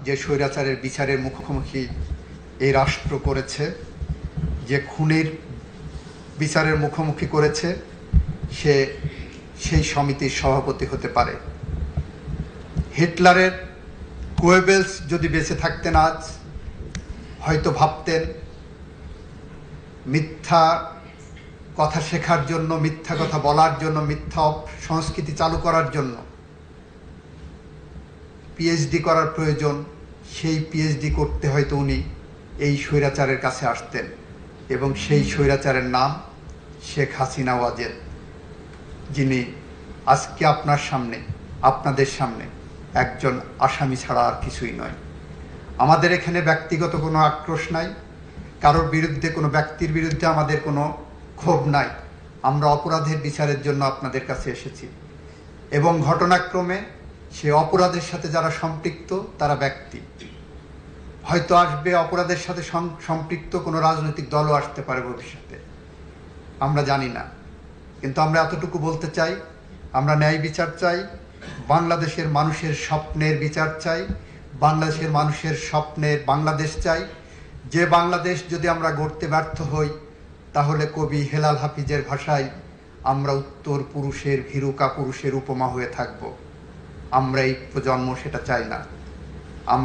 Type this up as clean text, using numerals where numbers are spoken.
যে স্বৈরাচারের বিচারের মুখোমুখি এই রাষ্ট্র করেছে, যে খুনের বিচারের মুখোমুখি করেছে, সে সেই সমিতির সভাপতি হতে পারে। হিটলারের গোয়েবেলস যদি বেঁচে থাকতেন আজ, হয়তো ভাবতেন মিথ্যা কথা শেখার জন্য, মিথ্যা কথা বলার জন্য, মিথ্যা সংস্কৃতি চালু করার জন্য পিএইচডি করার প্রয়োজন। সেই পিএইচডি করতে হয়তো উনি এই স্বৈরাচারের কাছে আসতেন, এবং সেই স্বৈরাচারের নাম শেখ হাসিনা ওয়াজেদ, যিনি আজকে আপনার সামনে, আপনাদের সামনে একজন আসামি ছাড়া আর কিছুই নয়। আমাদের এখানে ব্যক্তিগত কোনো আক্রোশ নাই, কারোর বিরুদ্ধে, কোনো ব্যক্তির বিরুদ্ধে আমাদের কোনো ক্ষোভ নাই। আমরা অপরাধের বিচারের জন্য আপনাদের কাছে এসেছি, এবং ঘটনাক্রমে সে অপরাধের সাথে যারা সম্পৃক্ত তারা ব্যক্তি, হয়তো আসবে অপরাধের সাথে সম্পৃক্ত কোনো রাজনৈতিক দলও আসতে পারে ভবিষ্যতে, আমরা জানি না। কিন্তু আমরা এতটুকু বলতে চাই, আমরা ন্যায় বিচার চাই, বাংলাদেশের মানুষের স্বপ্নের বিচার চাই, বাংলাদেশের মানুষের স্বপ্নের বাংলাদেশ চাই। যে বাংলাদেশ যদি আমরা গড়তে ব্যর্থ হই, তাহলে কবি হেলাল হাফিজের ভাষায় আমরা উত্তর পুরুষের ভীরু কাপুরুষের উপমা হয়ে থাকব। আমরা এই প্রজন্ম সেটা চাই না।